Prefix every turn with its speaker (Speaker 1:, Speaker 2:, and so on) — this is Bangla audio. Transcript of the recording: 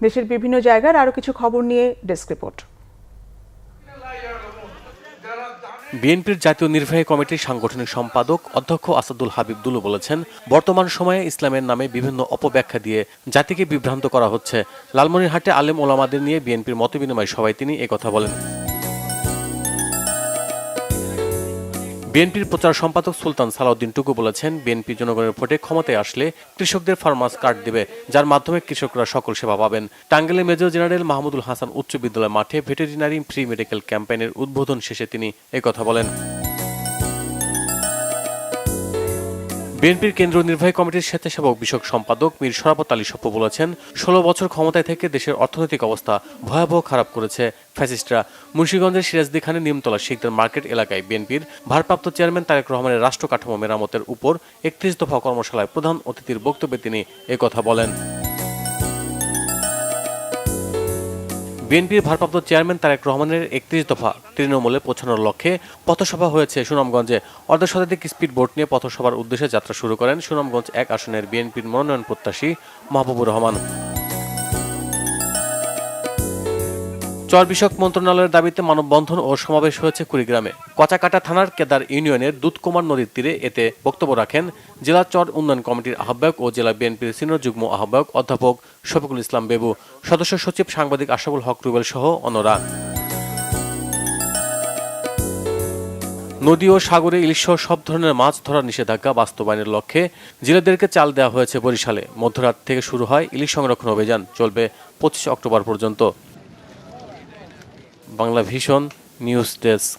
Speaker 1: দেশের বিভিন্ন জায়গার আরও কিছু খবর নিয়ে ডেস্ক রিপোর্ট।
Speaker 2: বিএনপির জাতীয় নির্বাহী কমিটির সাংগঠনিক সম্পাদক অধ্যক্ষ আসাদুল হাবিব দুলু বলেছেন, বর্তমান সময়ে ইসলামের নামে বিভিন্ন অপব্যাখ্যা দিয়ে জাতিকে বিভ্রান্ত করা হচ্ছে। লালমনিরহাটে আলেম ওলামাদের নিয়ে বিএনপির মতবিনিময় সভায় তিনি একথা বলেন। বিএনপির প্রচার সম্পাদক সুলতান সালাউদ্দিন টুকু বলেছেন, বিএনপি জনগণের ভোটে ক্ষমতায় আসলে কৃষকদের ফার্মার্স কার্ড দেবে, যার মাধ্যমে কৃষকরা সকল সেবা পাবেন। টাঙ্গাইলে মেজর জেনারেল মাহমুদুল হাসান উচ্চ বিদ্যালয় মাঠে ভেটেরিনারি ফ্রি মেডিকেল ক্যাম্পেইনের উদ্বোধন শেষে তিনি একথা বলেন। বিএনপির কেন্দ্রীয় নির্বাহী কমিটির স্বেচ্ছাসেবক বিষয়ক সম্পাদক মীর শরাফত আলী সপ্পু বলেছেন, ১৬ বছর ক্ষমতায় থেকে দেশের অর্থনৈতিক অবস্থা ভয়াবহ খারাপ করেছে ফ্যাসিস্টরা। মুন্সিগঞ্জের সিরাজদি খানের নিমতলা শিকদার মার্কেট এলাকায় বিএনপির ভারপ্রাপ্ত চেয়ারম্যান তারেক রহমানের রাষ্ট্র কাঠামো মেরামতের উপর ৩১ দফা কর্মশালায় প্রধান অতিথির বক্তব্যে তিনি একথা বলেন। বিএনপির ভারপ্রাপ্ত চেয়ারম্যান তারেক রহমানের ৩১ দফা তৃণমূলে পৌঁছানোর লক্ষ্যে পথসভা হয়েছে সুনামগঞ্জে। অর্ধ শতাধিক স্পিড বোট নিয়ে পথসভার উদ্দেশ্যে যাত্রা শুরু করেন সুনামগঞ্জ ১ আসনের বিএনপির মনোনয়ন প্রত্যাশী মাহবুবুর রহমান। চর বিষয়ক মন্ত্রণালয়ের দাবিতে মানববন্ধন ও সমাবেশ হয়েছে কুড়িগ্রামে। কচাকাটা থানার কেদার ইউনিয়নের দুধকুমার নদীর তীরে এতে বক্তব্য রাখেন জেলা চর উন্নয়ন কমিটির আহ্বায়ক ও জেলা বিএনপির সিনিয়র যুগ্ম আহ্বায়ক অধ্যাপক শফিকুল ইসলাম বেবু, সদস্য সচিব সাংবাদিক আশরাফুল হক রুবেল সহ অন্যরা। নদী ও সাগরে ইলিশ সহ সব ধরনের মাছ ধরার নিষেধাজ্ঞা বাস্তবায়নের লক্ষ্যে জেলেদেরকে চাল দেওয়া হয়েছে বরিশালে। মধ্যরাত থেকে শুরু হয় ইলিশ সংরক্ষণ অভিযান, চলবে ২৫ অক্টোবর পর্যন্ত। Bangla vision news desk.